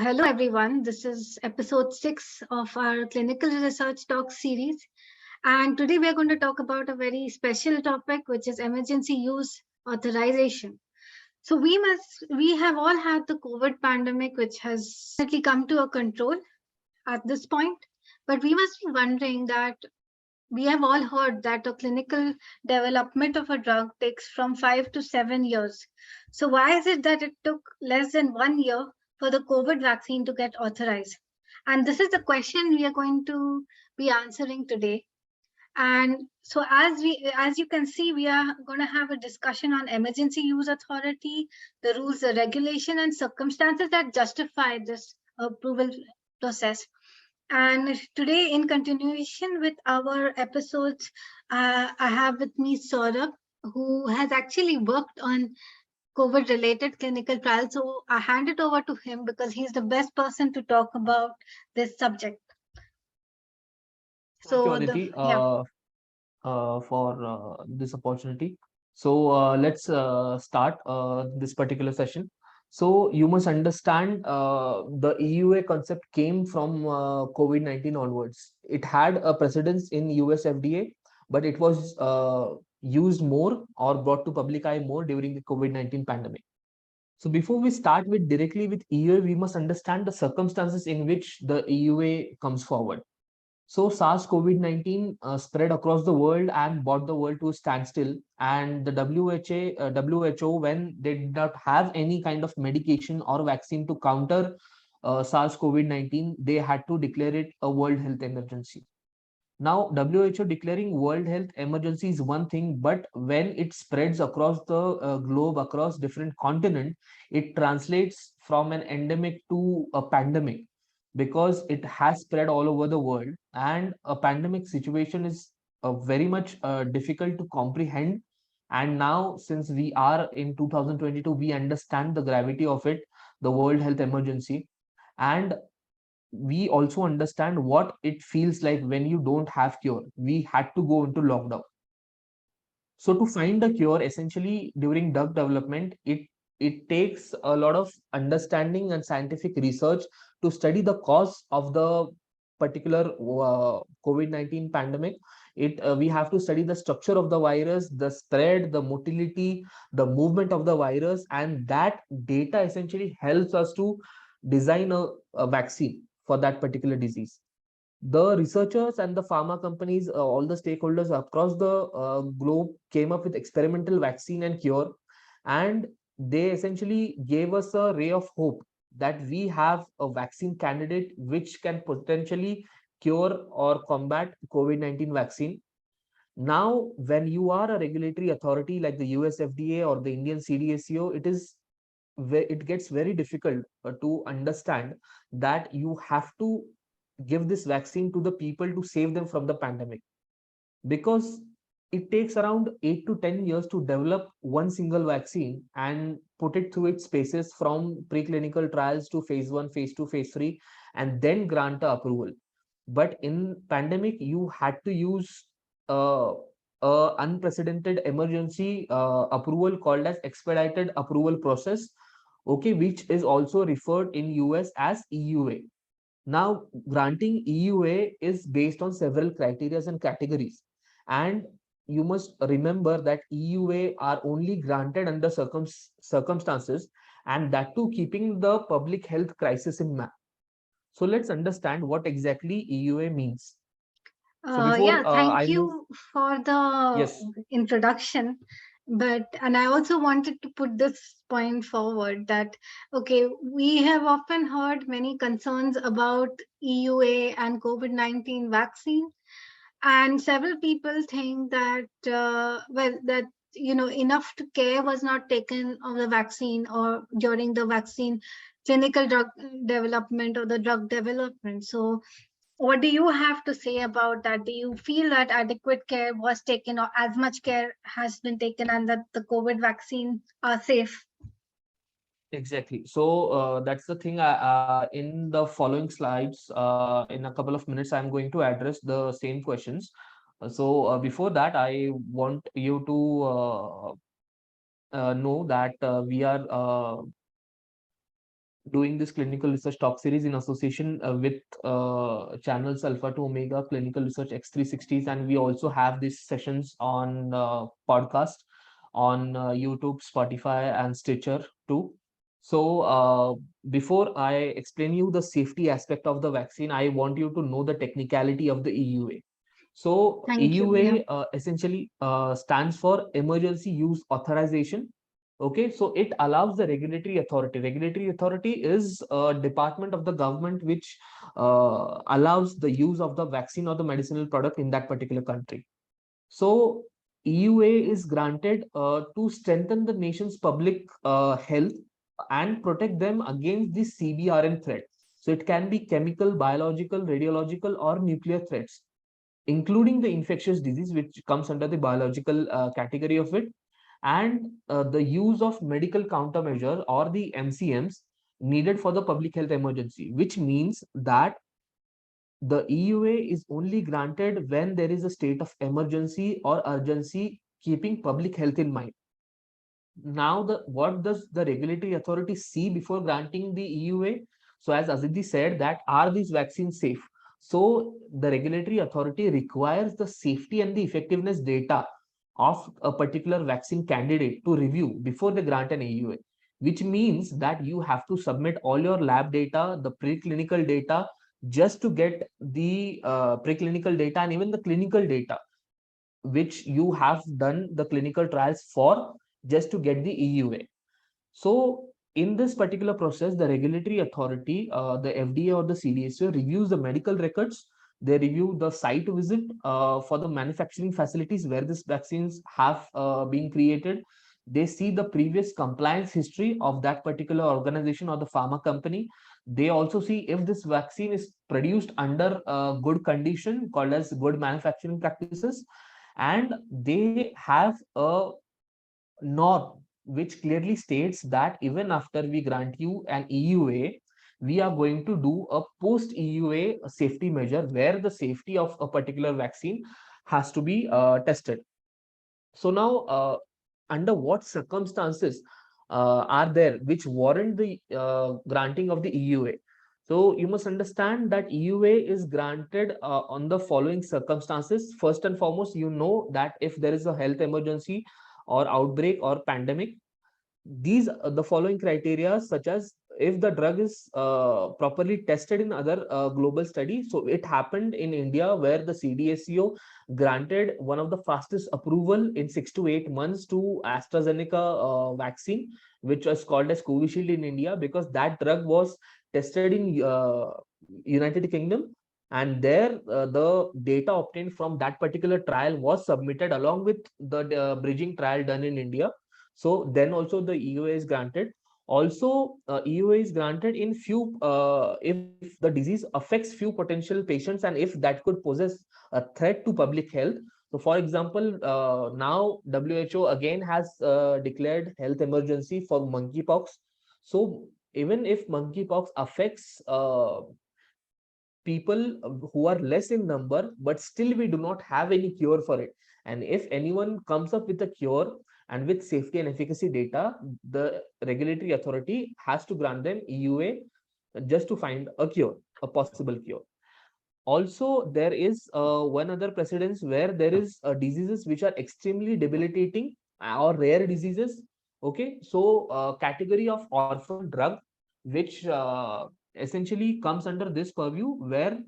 Hello, everyone. This is episode 6 of our clinical research talk series. And today we are going to talk about a very special topic, which is emergency use authorization. So we have all had the COVID pandemic, which has definitely come to a control at this point. But we must be wondering that we have all heard that the clinical development of a drug takes from 5 to 7 years. So, why is it that it took less than 1 year for the COVID vaccine to get authorized? And this is the question we are going to be answering today. And so, as you can see, we are going to have a discussion on emergency use authority, the rules, the regulation, and circumstances that justify this approval process. And today, in continuation with our episodes, I have with me Saurabh, who has actually worked on COVID related clinical trials. So I hand it over to him because he's the best person to talk about this subject. Thank you, So, Aditi, yeah. for this opportunity. So let's start this particular session. So you must understand the EUA concept came from COVID-19 onwards. It had a precedence in US FDA, but it was used more or brought to public eye more during the COVID-19 pandemic. So before we start with directly with EUA, we must understand the circumstances in which the EUA comes forward. So SARS-CoV-19 spread across the world and brought the world to a standstill. And the WHO, when they did not have any kind of medication or vaccine to counter SARS-CoV-19, they had to declare it a World Health Emergency. Now, WHO declaring World Health Emergency is one thing, but when it spreads across the globe, across different continents, it translates from an endemic to a pandemic because it has spread all over the world. And a pandemic situation is very much difficult to comprehend. And now, since we are in 2022, we understand the gravity of it, the World Health Emergency. And we also understand what it feels like when you don't have cure. We had to go into lockdown. So to find a cure, essentially during drug development, it takes a lot of understanding and scientific research to study the cause of the particular COVID-19 pandemic. We have to study the structure of the virus, the spread, the motility, the movement of the virus, and that data essentially helps us to design a vaccine for that particular disease. The researchers and the pharma companies, all the stakeholders across the globe came up with experimental vaccine and cure, and they essentially gave us a ray of hope that we have a vaccine candidate which can potentially cure or combat COVID-19 vaccine. Now, when you are a regulatory authority like the US FDA or the Indian CDSCO, it gets very difficult to understand that you have to give this vaccine to the people to save them from the pandemic, because it takes around 8 to 10 years to develop one single vaccine and put it through its spaces from preclinical trials to phase 1, phase 2, phase 3, and then grant the approval. But in pandemic, you had to use uh, unprecedented emergency approval called as expedited approval process, okay, which is also referred in US as EUA. Now, granting EUA is based on several criteria and categories. And you must remember that EUA are only granted under circumstances, and that too keeping the public health crisis in mind. So let's understand what exactly EUA means. So Yeah, before thank I move, you for the yes, introduction. And I also wanted to put this point forward that, okay, we have often heard many concerns about EUA and COVID-19 vaccine. And several people think that, enough care was not taken of the vaccine or during the vaccine clinical drug development or the drug development. So, what do you have to say about that? Do you feel that adequate care was taken or as much care has been taken and that the COVID vaccine are safe? exactly. So that's the thing. In the following slides, in a couple of minutes, I'm going to address the same questions. Before that, I want you to know that we are doing this clinical research talk series in association with channels Alpha to Omega, Clinical Research X360s, and we also have these sessions on podcast on YouTube, Spotify, and Stitcher too. So before I explain you the safety aspect of the vaccine, I want you to know the technicality of the EUA. So Thank you. Yeah. EUA essentially stands for Emergency Use Authorization. Okay, so it allows the regulatory authority. Regulatory authority is a department of the government which allows the use of the vaccine or the medicinal product in that particular country. So EUA is granted to strengthen the nation's public health and protect them against the CBRN threat. So it can be chemical, biological, radiological, or nuclear threats, including the infectious disease, which comes under the biological category of it, and the use of medical countermeasure or the MCMs needed for the public health emergency, which means that the EUA is only granted when there is a state of emergency or urgency, keeping public health in mind. Now, what does the regulatory authority see before granting the EUA? So, as Aziti said, that are these vaccines safe? So, the regulatory authority requires the safety and the effectiveness data of a particular vaccine candidate to review before they grant an EUA, which means that you have to submit all your lab data, the preclinical data, just to get the preclinical data and even the clinical data which you have done the clinical trials for, just to get the EUA. So in this particular process, the regulatory authority, the FDA or the CDSO, reviews the medical records. They review the site visit for the manufacturing facilities where these vaccines have been created. They see the previous compliance history of that particular organization or the pharma company. They also see if this vaccine is produced under good condition, called as good manufacturing practices, and they have a norm which clearly states that even after we grant you an EUA, we are going to do a post EUA safety measure where the safety of a particular vaccine has to be tested. So now, under what circumstances are there which warrant the granting of the EUA? So you must understand that EUA is granted on the following circumstances. First and foremost, you know that if there is a health emergency or outbreak or pandemic, these the following criteria, such as if the drug is properly tested in other global studies. So it happened in India where the CDSCO granted one of the fastest approval in 6 to 8 months to AstraZeneca vaccine, which was called as Covishield in India, because that drug was tested in United Kingdom, and there the data obtained from that particular trial was submitted along with the bridging trial done in India. So then also the EUA is granted. Also, EUA is granted in few if the disease affects few potential patients and if that could possess a threat to public health. So, for example, now WHO again has declared health emergency for monkeypox. So, even if monkeypox affects people who are less in number, but still we do not have any cure for it. And if anyone comes up with a cure and with safety and efficacy data, the regulatory authority has to grant them EUA just to find a cure, a possible cure. Also, there is one other precedence where there is diseases which are extremely debilitating or rare diseases. Okay, so category of orphan drug, which essentially comes under this purview, where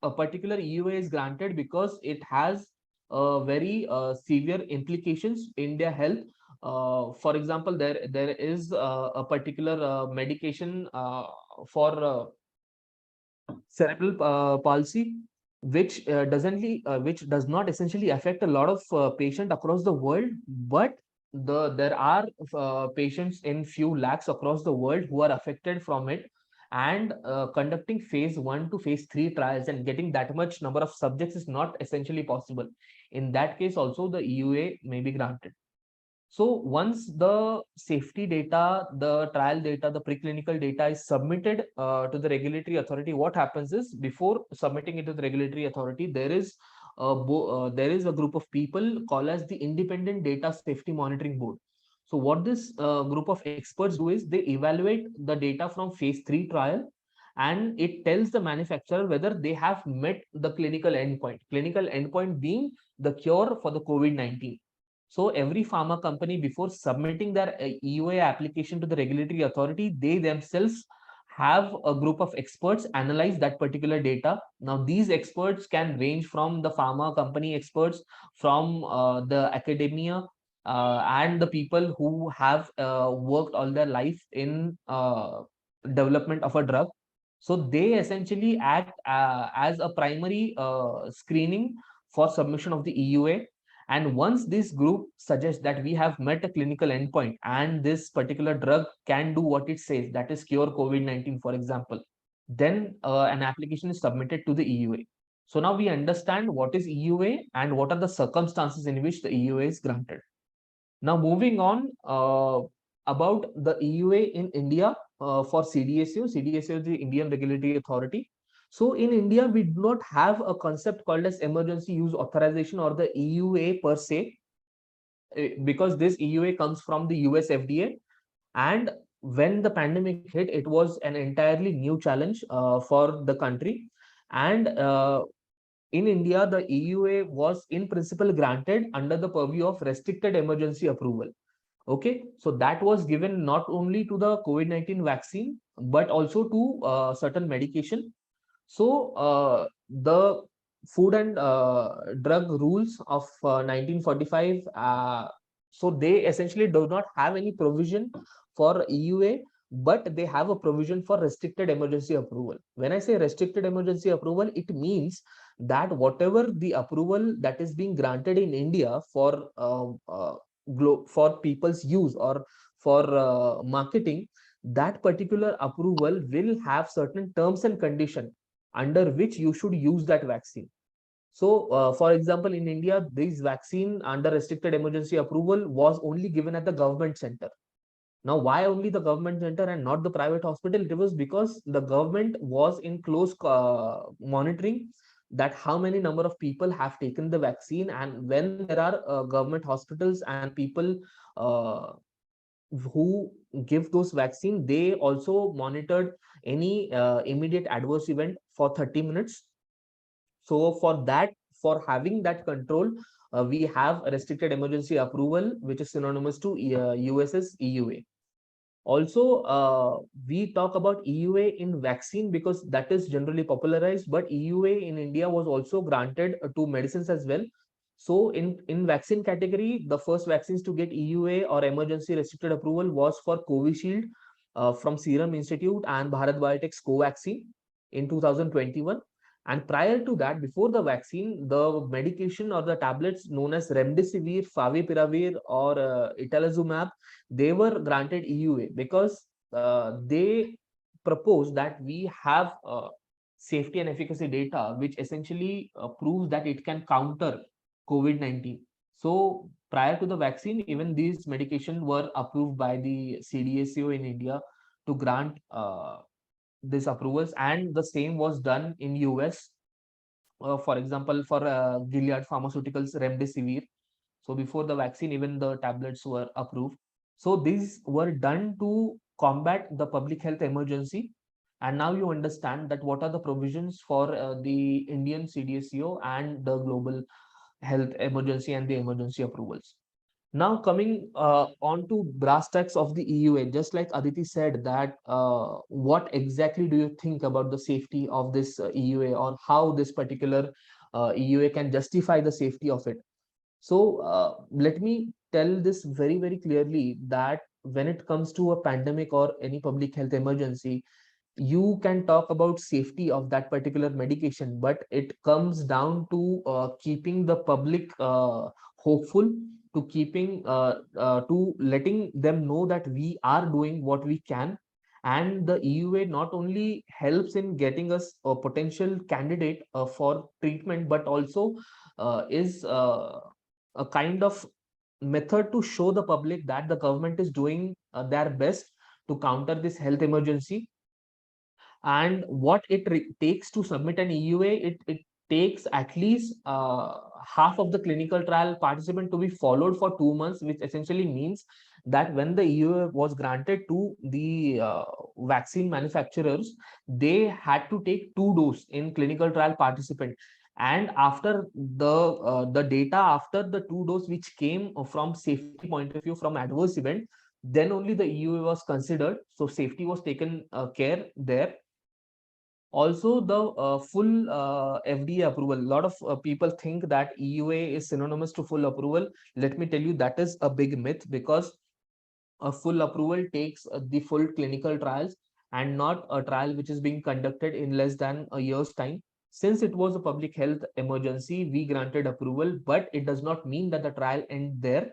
a particular EUA is granted because it has very severe implications in their health. For example, there is a particular medication for cerebral palsy, which does not essentially affect a lot of patient across the world, but there are patients in few lakhs across the world who are affected from it, and conducting phase 1 to phase 3 trials and getting that much number of subjects is not essentially possible. In that case also the EUA may be granted. So once the safety data, the trial data, the preclinical data is submitted to the regulatory authority, what happens is, before submitting it to the regulatory authority, there is a group of people called as the Independent Data Safety Monitoring Board. So what this group of experts do is they evaluate the data from phase 3 trial, and it tells the manufacturer whether they have met the clinical endpoint being the cure for the COVID-19. So every pharma company, before submitting their EUA application to the regulatory authority, they themselves have a group of experts analyze that particular data. Now these experts can range from the pharma company experts, from the academia, and the people who have worked all their life in development of a drug. So they essentially act as a primary screening for submission of the EUA. And once this group suggests that we have met a clinical endpoint and this particular drug can do what it says, that is cure COVID-19, for example, then an application is submitted to the EUA. So now we understand what is EUA and what are the circumstances in which the EUA is granted. Now, moving on about the EUA in India for CDSO. CDSO is the Indian Regulatory Authority. So in India, we do not have a concept called as emergency use authorization or the EUA per se, because this EUA comes from the US FDA. And when the pandemic hit, it was an entirely new challenge for the country. And in India, the EUA was in principle granted under the purview of restricted emergency approval. Okay, so that was given not only to the COVID-19 vaccine, but also to certain medication. So the Food and Drug Rules of 1945, so they essentially do not have any provision for EUA, but they have a provision for restricted emergency approval. When I say restricted emergency approval, it means that whatever the approval that is being granted in India for people's use or for marketing, that particular approval will have certain terms and conditions under which you should use that vaccine. So, for example, in India, this vaccine under restricted emergency approval was only given at the government center. Now, why only the government center and not the private hospital? It was because the government was in close monitoring that how many number of people have taken the vaccine, and when there are government hospitals and people uh, who give those vaccine, they also monitored any immediate adverse event for 30 minutes. So for that, for having that control, we have a restricted emergency approval, which is synonymous to US's EUA. Also, we talk about EUA in vaccine because that is generally popularized, but EUA in India was also granted to medicines as well. So in vaccine category, the first vaccines to get EUA or emergency restricted approval was for Covishield from Serum Institute and Bharat Biotech's Covaxin in 2021. And prior to that, before the vaccine, the medication or the tablets known as Remdesivir, Favipiravir, or Itolizumab, they were granted EUA because they propose that we have safety and efficacy data, which essentially proves that it can counter COVID-19. So prior to the vaccine, even these medications were approved by the CDSO in India to grant these approvals, and the same was done in US. For example, for Gilead Pharmaceuticals Remdesivir. So before the vaccine, even the tablets were approved. So these were done to combat the public health emergency. And now you understand that what are the provisions for the Indian CDSCO and the global health emergency and the emergency approvals. Now coming on to brass tacks of the EUA, just like Aditi said that what exactly do you think about the safety of this EUA, or how this particular EUA can justify the safety of it? So let me tell this very, very clearly that when it comes to a pandemic or any public health emergency, you can talk about safety of that particular medication, but it comes down to keeping the public hopeful, to keeping to letting them know that we are doing what we can. And the EUA not only helps in getting us a potential candidate for treatment, but also is a kind of method to show the public that the government is doing their best to counter this health emergency. And what it takes to submit an EUA, it takes at least half of the clinical trial participant to be followed for 2 months, which essentially means that when the EUA was granted to the vaccine manufacturers, they had to take 2 doses in clinical trial participant. And after the data after the 2 dose which came from safety point of view from adverse event, then only the EUA was considered. So safety was taken care there. Also, the full FDA approval. A lot of people think that EUA is synonymous to full approval. Let me tell you, that is a big myth, because a full approval takes the full clinical trials and not a trial which is being conducted in less than a year's time. Since it was a public health emergency, we granted approval, but it does not mean that the trial ends there.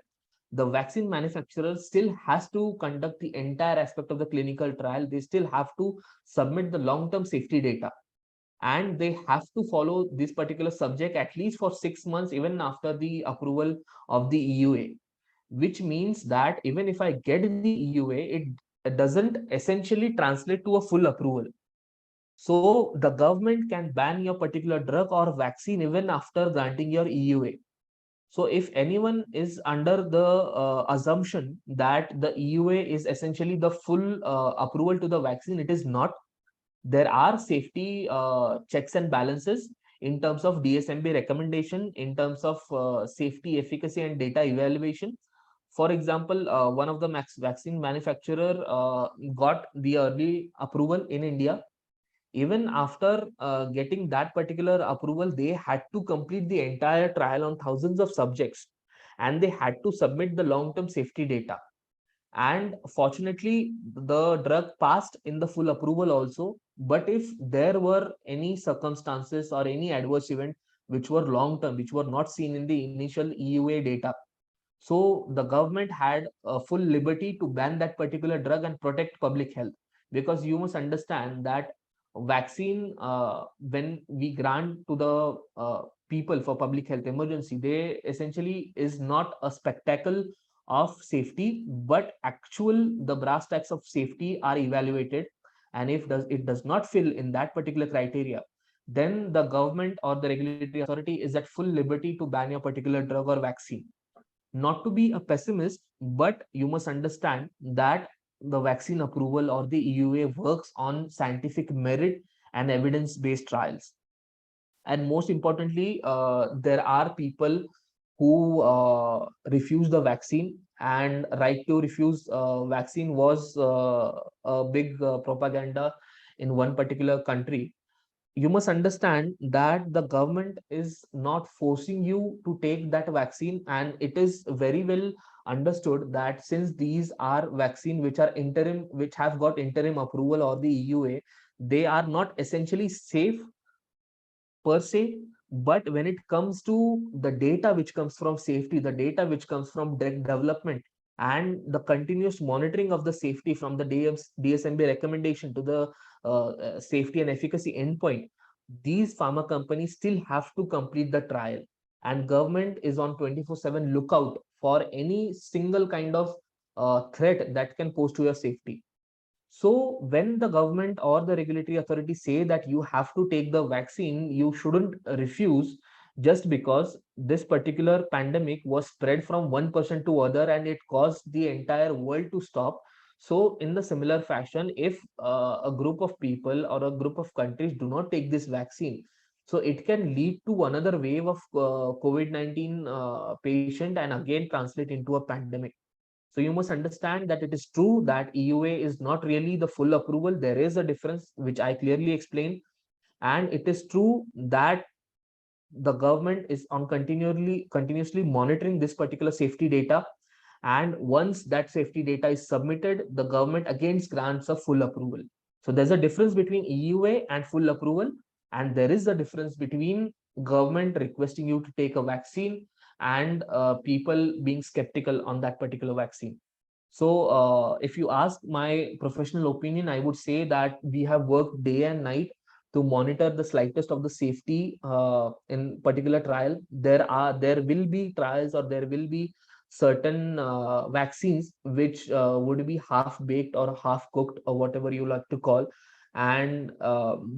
The vaccine manufacturer still has to conduct the entire aspect of the clinical trial. They still have to submit the long-term safety data, and they have to follow this particular subject at least for 6 months, even after the approval of the EUA, which means that even if I get the EUA, it doesn't essentially translate to a full approval. So the government can ban your particular drug or vaccine even after granting your EUA. So if anyone is under the assumption that the EUA is essentially the full approval to the vaccine, it is not. There are safety checks and balances in terms of DSMB recommendation, in terms of safety, efficacy, and data evaluation. For example, one of the vaccine manufacturer got the early approval in India. Even after getting that particular approval, they had to complete the entire trial on thousands of subjects, and they had to submit the long-term safety data. And fortunately, the drug passed in the full approval also. But if there were any circumstances or any adverse event which were long term, which were not seen in the initial EUA data, so the government had a full liberty to ban that particular drug and protect public health. Because you must understand that vaccine, when we grant to the people for public health emergency, they essentially is not a spectacle of safety, but actual the brass tacks of safety are evaluated. And if it does not fill in that particular criteria, then the government or the regulatory authority is at full liberty to ban your particular drug or vaccine. Not to be a pessimist, but you must understand that the vaccine approval or the EUA works on scientific merit and evidence based trials. And most importantly, there are people who refuse the vaccine, and right to refuse vaccine was a big propaganda in one particular country. You must understand that the government is not forcing you to take that vaccine, and it is very well understood that since these are vaccine which are interim, which have got interim approval or the EUA, they are not essentially safe per se. But when it comes to the data which comes from safety, the data which comes from drug development, and the continuous monitoring of the safety from the DSMB recommendation to the safety and efficacy endpoint, these pharma companies still have to complete the trial. And government is on 24/7 lookout for any single kind of threat that can pose to your safety. So when the government or the regulatory authority say that you have to take the vaccine, you shouldn't refuse just because this particular pandemic was spread from one person to other and it caused the entire world to stop. So in the similar fashion, if a group of people or a group of countries do not take this vaccine, so it can lead to another wave of COVID-19 patient and again translate into a pandemic. So you must understand that it is true that EUA is not really the full approval. There is a difference, which I clearly explained. And it is true that the government is on continuously monitoring this particular safety data. And once that safety data is submitted, the government again grants a full approval. So there's a difference between EUA and full approval. And there is a difference between government requesting you to take a vaccine and people being skeptical on that particular vaccine. So if you ask my professional opinion, I would say that we have worked day and night to monitor the slightest of the safety in particular trial. There will be trials, or there will be certain vaccines which would be half baked or half cooked or whatever you like to call. and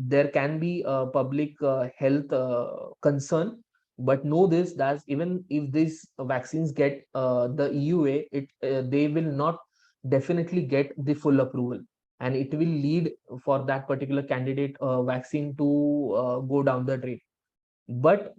there can be a public health concern. But know this, that even if these vaccines get the EUA, they will not definitely get the full approval, and it will lead for that particular candidate vaccine to go down the drain. But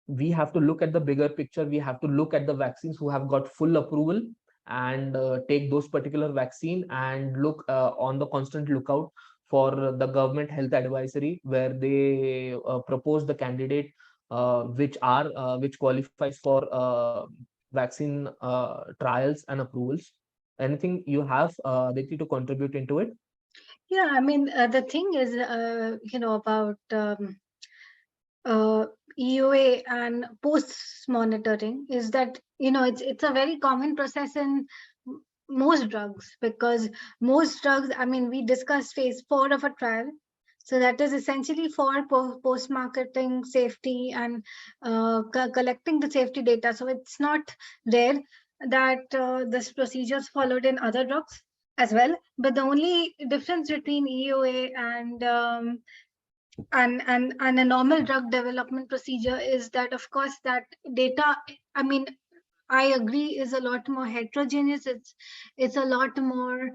we have to look at the bigger picture. We have to look at the vaccines who have got full approval, and take those particular vaccine, and look on the constant lookout for the government health advisory, where they propose the candidate which qualifies for vaccine trials and approvals. Anything you have, Aditi, to contribute into it? Yeah, I mean, the thing is, about uh, EOA and post monitoring is that it's a very common process in most drugs, because most drugs, I mean, we discussed phase 4 of a trial, so that is essentially for post marketing safety and collecting the safety data. So it's not rare that this procedure is followed in other drugs as well, but the only difference between EOA and a normal drug development procedure is that, of course, that data, I mean, I agree, is a lot more heterogeneous. It's a lot more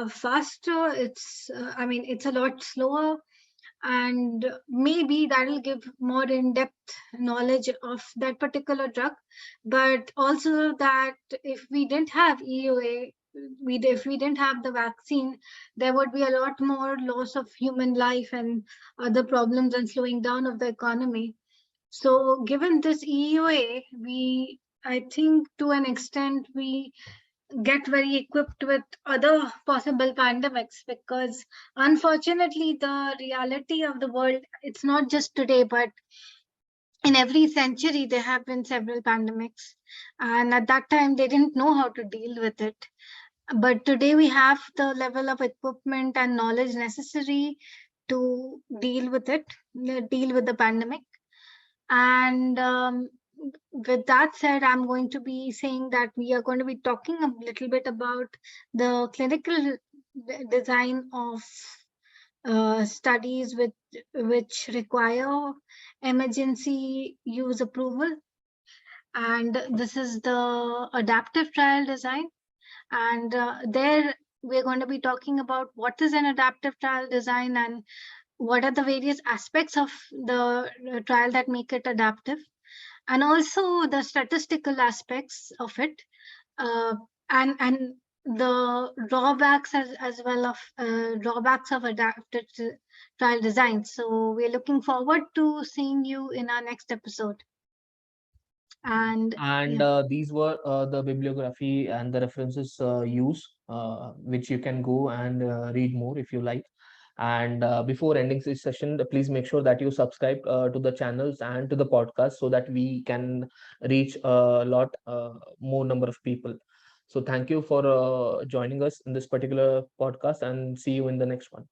faster. I mean, it's a lot slower, and maybe that will give more in-depth knowledge of that particular drug. But also that if we didn't have EOA, if we didn't have the vaccine, there would be a lot more loss of human life and other problems and slowing down of the economy. So given this EOA, I think to an extent we get very equipped with other possible pandemics, because unfortunately the reality of the world, it's not just today, but in every century there have been several pandemics, and at that time they didn't know how to deal with it. But today we have the level of equipment and knowledge necessary to deal with the pandemic. And with that said, I'm going to be saying that we are going to be talking a little bit about the clinical design of studies which require emergency use approval. And this is the adaptive trial design. And there we're going to be talking about what is an adaptive trial design and what are the various aspects of the trial that make it adaptive, and also the statistical aspects of it, uh, and the drawbacks as well of drawbacks of adaptive trial design. So we're looking forward to seeing you in our next episode. And And yeah. these were the bibliography and the references used, which you can go and read more if you like. And before ending this session, please make sure that you subscribe to the channels and to the podcast, so that we can reach a lot more number of people. So thank you for joining us in this particular podcast, and see you in the next one.